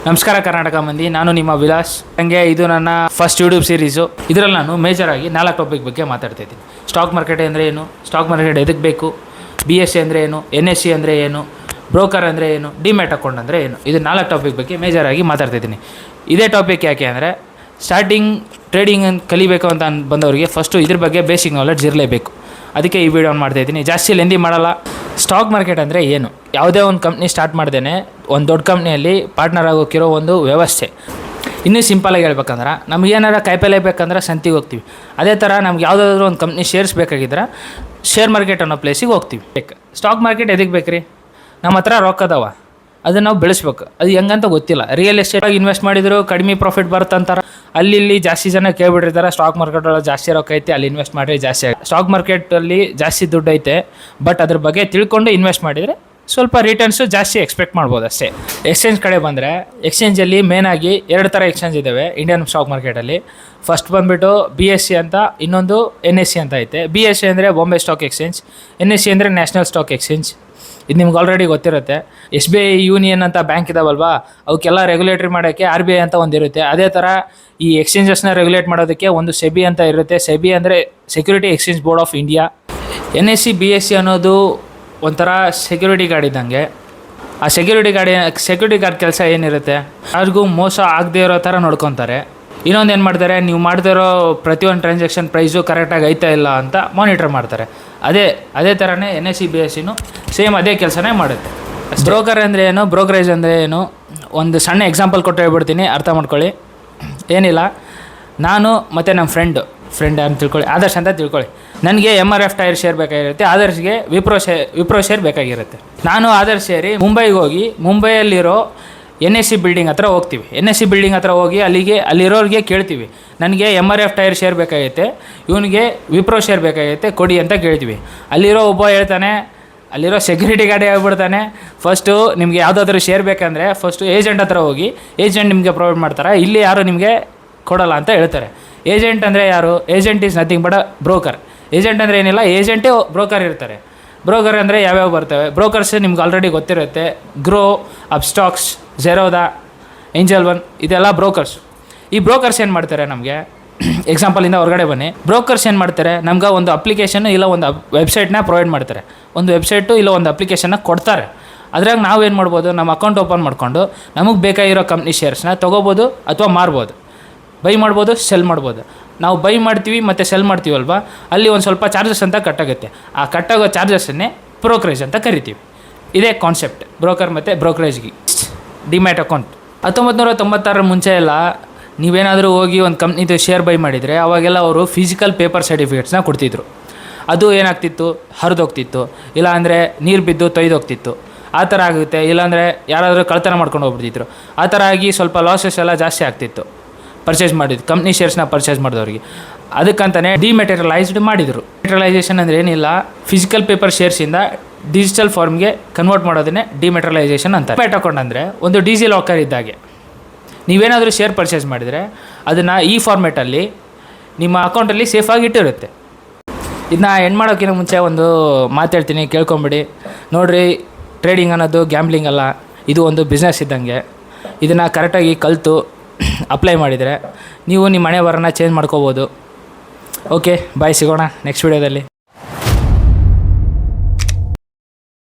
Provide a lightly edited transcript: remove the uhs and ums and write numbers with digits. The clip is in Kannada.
ನಮಸ್ಕಾರ ಕರ್ನಾಟಕ ಮಂದಿ, ನಾನು ನಿಮ್ಮ ವಿಲಾಸ್. ನನಗೆ ಇದು ನನ್ನ ಫಸ್ಟ್ ಯೂಟ್ಯೂಬ್ ಸೀರೀಸು. ಇದರಲ್ಲಿ ನಾನು ಮೇಜರಾಗಿ 4 ಟಾಪಿಕ್ ಬಗ್ಗೆ ಮಾತಾಡ್ತಾ ಇದ್ದೀನಿ. ಸ್ಟಾಕ್ ಮಾರ್ಕೆಟ್ ಅಂದರೆ ಏನು, ಸ್ಟಾಕ್ ಮಾರ್ಕೆಟ್ ಎದಕ್ಕೆ ಬೇಕು, BSc ಅಂದರೆ ಏನು, NSE ಅಂದರೆ ಏನು, ಬ್ರೋಕರ್ ಅಂದರೆ ಏನು, ಡಿಮ್ಯಾಟ್ ಅಕೌಂಟ್ ಅಂದರೆ ಏನು, ಇದು 4 ಟಾಪಿಕ್ ಬಗ್ಗೆ ಮೇಜರಾಗಿ ಮಾತಾಡ್ತಾ ಇದ್ದೀನಿ. ಇದೇ ಟಾಪಿಕ್ ಯಾಕೆ ಅಂದರೆ ಸ್ಟಾರ್ಟಿಂಗ್ ಟ್ರೇಡಿಂಗ್ ಕಲಿಬೇಕು ಅಂತ ಬಂದವರಿಗೆ ಫಸ್ಟು ಇದ್ರ ಬಗ್ಗೆ ಬೇಸಿಕ್ ನಾಲೆಡ್ಜ್ ಇರಲೇಬೇಕು. ಅದಕ್ಕೆ ಈ ವಿಡಿಯೋ ಮಾಡ್ತಾಯಿದ್ದೀನಿ. ಜಾಸ್ತಿ ಲೆಂದಿ ಮಾಡಲ್ಲ. ಸ್ಟಾಕ್ ಮಾರ್ಕೆಟ್ ಅಂದರೆ ಏನು? ಯಾವುದೇ ಒಂದು ಕಂಪ್ನಿ ಸ್ಟಾರ್ಟ್ ಮಾಡ್ದೇನೆ ಒಂದು ದೊಡ್ಡ ಕಂಪ್ನಿಯಲ್ಲಿ ಪಾರ್ಟ್ನರ್ ಆಗೋಕ್ಕಿರೋ ಒಂದು ವ್ಯವಸ್ಥೆ. ಇನ್ನೂ ಸಿಂಪಲಾಗಿ ಹೇಳ್ಬೇಕಂದ್ರೆ ನಮಗೇನಾರ ಕಾಯಿಪಲ್ಲೆ ಬೇಕಂದ್ರೆ ಸಂತಿಗೆ ಹೋಗ್ತೀವಿ. ಅದೇ ಥರ ನಮ್ಗೆ ಯಾವುದಾದ್ರೂ ಒಂದು ಕಂಪ್ನಿ ಶೇರ್ಸ್ ಬೇಕಾಗಿದ್ರೆ ಶೇರ್ ಮಾರ್ಕೆಟ್ ಅನ್ನೋ ಪ್ಲೇಸಿಗೆ ಹೋಗ್ತೀವಿ. ಸ್ಟಾಕ್ ಮಾರ್ಕೆಟ್ ಎದಕ್ಕೆ ಬೇಕು ರೀ? ನಮ್ಮ ಹತ್ರ ರೊಕ್ಕ ಅದಾವ, ಅದನ್ನು ನಾವು ಬೆಳೆಸ್ಬೇಕು. ಅದು ಹೆಂಗಂತ ಗೊತ್ತಿಲ್ಲ. ರಿಯಲ್ ಎಸ್ಟೇಟಾಗಿ ಇನ್ವೆಸ್ಟ್ ಮಾಡಿದ್ರು ಕಡಿಮೆ ಪ್ರಾಫಿಟ್ ಬರುತ್ತಂತಾರೆ. ಅಲ್ಲಿ ಜಾಸ್ತಿ ಜನ ಕೇಳ್ಬಿಟ್ಟಿರ್ತಾರೆ ಸ್ಟಾಕ್ ಮಾರ್ಕೆಟಲ್ಲಿ ಜಾಸ್ತಿ ರೊಕ್ಕ ಐತೆ, ಅಲ್ಲಿ ಇನ್ವೆಸ್ಟ್ ಮಾಡಿದ್ರೆ ಜಾಸ್ತಿ ಆಗುತ್ತೆ. ಸ್ಟಾಕ್ ಮಾರ್ಕೆಟಲ್ಲಿ ಜಾಸ್ತಿ ದುಡ್ಡು ಐತೆ, ಬಟ್ ಅದ್ರ ಬಗ್ಗೆ ತಿಳ್ಕೊಂಡು ಇನ್ವೆಸ್ಟ್ ಮಾಡಿದರೆ ಸ್ವಲ್ಪ ರಿಟರ್ನ್ಸು ಜಾಸ್ತಿ ಎಕ್ಸ್ಪೆಕ್ಟ್ ಮಾಡ್ಬೋದು ಅಷ್ಟೇ. ಎಕ್ಸ್ಚೇಂಜ್ ಕಡೆ ಬಂದರೆ ಎಕ್ಸ್ಚೇಂಜಲ್ಲಿ ಮೇನಾಗಿ 2 ಥರ ಎಕ್ಸ್ಚೇಂಜ್ ಇದ್ದಾವೆ ಇಂಡಿಯನ್ ಸ್ಟಾಕ್ ಮಾರ್ಕೆಟಲ್ಲಿ. ಫಸ್ಟ್ ಬಂದುಬಿಟ್ಟು BSc ಅಂತ, ಇನ್ನೊಂದು NSE ಅಂತ ಐತೆ. BSc ಅಂದರೆ ಬಾಂಬೆ ಸ್ಟಾಕ್ ಎಕ್ಸ್ಚೇಂಜ್, NSE ಅಂದರೆ ನ್ಯಾಷನಲ್ ಸ್ಟಾಕ್ ಎಕ್ಸ್ಚೇಂಜ್. ಇದು ನಿಮ್ಗೆ ಆಲ್ರೆಡಿ ಗೊತ್ತಿರುತ್ತೆ. SBI ಯೂನಿಯನ್ ಅಂತ ಬ್ಯಾಂಕ್ ಇದಾವಲ್ವಾ, ಅವಕ್ಕೆಲ್ಲ ರೆಗ್ಯುಲೇಟ್ರಿ ಮಾಡೋಕ್ಕೆ RBI ಅಂತ ಒಂದಿರುತ್ತೆ. ಅದೇ ಥರ ಈ ಎಕ್ಸ್ಚೇಂಜಸ್ನ ರೆಗ್ಯುಲೇಟ್ ಮಾಡೋದಕ್ಕೆ ಒಂದು SEBI ಅಂತ ಇರುತ್ತೆ. SEBI ಅಂದರೆ security exchange board of India. NSE BSc ಅನ್ನೋದು ಒಂಥರ ಸೆಕ್ಯೂರಿಟಿ ಗಾರ್ಡ್ ಇದ್ದಂಗೆ. ಆ ಸೆಕ್ಯೂರಿಟಿ ಗಾರ್ಡ್ ಕೆಲಸ ಏನಿರುತ್ತೆ, ಯಾರಿಗೂ ಮೋಸ ಆಗದೆ ಇರೋ ಥರ ನೋಡ್ಕೊತಾರೆ. ಇನ್ನೊಂದು ಏನು ಮಾಡ್ತಾರೆ, ನೀವು ಮಾಡ್ತಿರೋ ಪ್ರತಿಯೊಂದು ಟ್ರಾನ್ಸಾಕ್ಷನ್ ಪ್ರೈಸು ಕರೆಕ್ಟಾಗಿ ಐತಾ ಇಲ್ಲ ಅಂತ ಮಾನಿಟರ್ ಮಾಡ್ತಾರೆ. ಅದೇ ಥರನೇ NSE BScನೂ ಸೇಮ್ ಅದೇ ಕೆಲಸನೇ ಮಾಡುತ್ತೆ. ಬ್ರೋಕರ್ ಅಂದರೆ ಏನು, ಬ್ರೋಕರೇಜ್ ಅಂದರೆ ಏನು, ಒಂದು ಸಣ್ಣ ಎಕ್ಸಾಂಪಲ್ ಕೊಟ್ಟು ಹೇಳ್ಬಿಡ್ತೀನಿ, ಅರ್ಥ ಮಾಡ್ಕೊಳ್ಳಿ. ಏನಿಲ್ಲ, ನಾನು ಮತ್ತು ನಮ್ಮ ಫ್ರೆಂಡ್ ಅಂತ ತಿಳ್ಕೊಳ್ಳಿ, ಆದರ್ಶ್ ಅಂತ ತಿಳ್ಕೊಳ್ಳಿ. ನನಗೆ MRF ಟೈರ್ ಶೇರ್ ಬೇಕಾಗಿರುತ್ತೆ, ಆದರ್ಶ್ಗೆ ವಿಪ್ರೋ ಶೇರ್ ಬೇಕಾಗಿರುತ್ತೆ. ನಾನು ಆದರ್ಶ್ ಸೇರಿ ಮುಂಬೈಗೆ ಹೋಗಿ ಮುಂಬೈಯಲ್ಲಿರೋ NSE ಬಿಲ್ಡಿಂಗ್ ಹತ್ರ ಹೋಗ್ತೀವಿ. NSE ಬಿಲ್ಡಿಂಗ್ ಹತ್ರ ಹೋಗಿ ಅಲ್ಲಿರೋರಿಗೆ ಕೇಳ್ತೀವಿ, ನನಗೆ MRF ಟೈರ್ ಶೇರ್ ಬೇಕಾಗೈತೆ, ಇವನಿಗೆ ವಿಪ್ರೋ ಶೇರ್ ಬೇಕಾಗೈತೆ, ಕೊಡಿ ಅಂತ ಕೇಳ್ತೀವಿ. ಅಲ್ಲಿರೋ ಒಬ್ಬ ಹೇಳ್ತಾನೆ, ಅಲ್ಲಿರೋ ಸೆಕ್ಯೂರಿಟಿ ಗಾರ್ಡೇ ಹೇಳ್ಬಿಡ್ತಾನೆ, ಫಸ್ಟು ನಿಮಗೆ ಯಾವುದಾದ್ರೂ ಶೇರ್ ಬೇಕಂದರೆ ಫಸ್ಟು ಏಜೆಂಟ್ ಹತ್ರ ಹೋಗಿ, ಏಜೆಂಟ್ ನಿಮಗೆ ಪ್ರೊವೈಡ್ ಮಾಡ್ತಾರೆ, ಇಲ್ಲಿ ಯಾರು ನಿಮಗೆ ಕೊಡೋಲ್ಲ ಅಂತ ಹೇಳ್ತಾರೆ. ಏಜೆಂಟ್ ಅಂದರೆ ಯಾರು? Agent is nothing but broker. Agent ಅಂದರೆ ಏನಿಲ್ಲ, ಏಜೆಂಟೇ ಬ್ರೋಕರ್ ಇರ್ತಾರೆ. ಬ್ರೋಕರ್ ಅಂದರೆ ಯಾವ್ಯಾವ ಬರ್ತವೆ? ಬ್ರೋಕರ್ಸ್ ನಿಮ್ಗೆ ಆಲ್ರೆಡಿ ಗೊತ್ತಿರುತ್ತೆ. ಗ್ರೋ, ಅಪ್ಸ್ಟಾಕ್ಸ್, ಝೆರೋದಾ, ಏಂಜಲ್ ಒನ್, ಇದೆಲ್ಲ ಬ್ರೋಕರ್ಸ್. ಈ ಬ್ರೋಕರ್ಸ್ ಏನು ಮಾಡ್ತಾರೆ, ನಮಗೆ ಎಕ್ಸಾಂಪಲಿಂದ ಹೊರಗಡೆ ಬನ್ನಿ. ಬ್ರೋಕರ್ಸ್ ಏನು ಮಾಡ್ತಾರೆ, ನಮ್ಗೆ ಒಂದು ಅಪ್ಲಿಕೇಶನ್ ಇಲ್ಲ ಒಂದು ವೆಬ್ಸೈಟ್ನ ಪ್ರೊವೈಡ್ ಮಾಡ್ತಾರೆ. ಒಂದು ವೆಬ್ಸೈಟು ಇಲ್ಲ ಒಂದು ಅಪ್ಲಿಕೇಶನ್ನ ಕೊಡ್ತಾರೆ. ಅದ್ರಾಗ ನಾವೇನು ಮಾಡ್ಬೋದು, ನಮ್ಮ ಅಕೌಂಟ್ ಓಪನ್ ಮಾಡಿಕೊಂಡು ನಮಗೆ ಬೇಕಾಗಿರೋ ಕಂಪ್ನಿ ಶೇರ್ಸ್ನ ತೊಗೋಬೋದು ಅಥವಾ ಮಾರ್ಬೋದು. ಬೈ ಮಾಡ್ಬೋದು, ಸೆಲ್ ಮಾಡ್ಬೋದು. ನಾವು ಬೈ ಮಾಡ್ತೀವಿ ಮತ್ತು ಸೆಲ್ ಮಾಡ್ತೀವಲ್ವ, ಅಲ್ಲಿ ಒಂದು ಸ್ವಲ್ಪ ಚಾರ್ಜಸ್ ಅಂತ ಕಟ್ಟಾಗುತ್ತೆ. ಆ ಕಟ್ಟಾಗೋ ಚಾರ್ಜಸ್ಸನ್ನೇ ಬ್ರೋಕರೇಜ್ ಅಂತ ಕರಿತೀವಿ. ಇದೇ ಕಾನ್ಸೆಪ್ಟ್ ಬ್ರೋಕರ್ ಮತ್ತು ಬ್ರೋಕರೇಜ್ಗೆ. ಡಿಮ್ಯಾಟ್ ಅಕೌಂಟ್ 1996 ಮುಂಚೆ ಎಲ್ಲ ನೀವೇನಾದರೂ ಹೋಗಿ ಒಂದು ಕಂಪ್ನಿದು ಶೇರ್ ಬೈ ಮಾಡಿದರೆ ಅವಾಗೆಲ್ಲ ಅವರು ಫಿಸಿಕಲ್ ಪೇಪರ್ ಸರ್ಟಿಫಿಕೇಟ್ಸ್ನ ಕೊಡ್ತಿದ್ರು. ಅದು ಏನಾಗ್ತಿತ್ತು, ಹರಿದೋಗ್ತಿತ್ತು, ಇಲ್ಲಾಂದರೆ ನೀರು ಬಿದ್ದು ತೊಯ್ದೋಗ್ತಿತ್ತು. ಆ ಥರ ಆಗುತ್ತೆ. ಇಲ್ಲಾಂದರೆ ಯಾರಾದರೂ ಕಳ್ತನ ಮಾಡ್ಕೊಂಡು ಹೋಗ್ಬಿಡ್ತಿದ್ರು. ಆ ಥರ ಆಗಿ ಸ್ವಲ್ಪ ಲಾಸಸ್ ಎಲ್ಲ ಜಾಸ್ತಿ ಆಗ್ತಿತ್ತು ಪರ್ಚೇಸ್ ಮಾಡಿದ್ದು ಕಂಪ್ನಿ ಶೇರ್ಸ್ನ ಪರ್ಚೇಸ್ ಮಾಡಿದವ್ರಿಗೆ. ಅದಕ್ಕಂತಲೇ ಡಿಮೆಟೀರಿಯಲೈಸ್ಡ್ ಮಾಡಿದರು. ಡಿಮೆಟೀರಿಯಲೈಸೇಷನ್ ಅಂದರೆ ಏನಿಲ್ಲ, ಫಿಸಿಕಲ್ ಪೇಪರ್ ಶೇರ್ಸಿಂದ ಡಿಜಿಟಲ್ ಫಾರ್ಮ್ಗೆ ಕನ್ವರ್ಟ್ ಮಾಡೋದನ್ನೇ ಡಿಮೆಟೀರಿಯಲೈಸೇಷನ್ ಅಂತ. ಡಿಮ್ಯಾಟ್ ಅಕೌಂಟ್ ಅಂದರೆ ಒಂದು ಡಿಜಿ ಲಾಕರ್ ಇದ್ದಾಗೆ. ನೀವೇನಾದರೂ ಶೇರ್ ಪರ್ಚೇಸ್ ಮಾಡಿದರೆ ಅದನ್ನು ಈ ಫಾರ್ಮೇಟಲ್ಲಿ ನಿಮ್ಮ ಅಕೌಂಟಲ್ಲಿ ಸೇಫಾಗಿ ಇಟ್ಟಿರುತ್ತೆ. ಇದನ್ನ ಎಂಡ್ ಮಾಡೋಕ್ಕಿಂತ ಮುಂಚೆ ಒಂದು ಮಾತಾಡ್ತೀನಿ, ಕೇಳ್ಕೊಂಬಿಡಿ. ನೋಡಿರಿ, ಟ್ರೇಡಿಂಗ್ ಅನ್ನೋದು ಗ್ಯಾಂಬ್ಲಿಂಗ್ ಅಲ್ಲ, ಇದು ಒಂದು ಬಿಸ್ನೆಸ್ ಇದ್ದಂಗೆ. ಇದನ್ನು ಕರೆಕ್ಟಾಗಿ ಕಲಿತು ಅಪ್ಲೈ ಮಾಡಿದರೆ ನೀವು ನಿಮ್ಮ ಹಣೆ ಬರಹನ ಚೇಂಜ್ ಮಾಡ್ಕೋಬೋದು. ಓಕೆ, ಬಾಯ್, ಸಿಗೋಣ ನೆಕ್ಸ್ಟ್ ವೀಡಿಯೋದಲ್ಲಿ.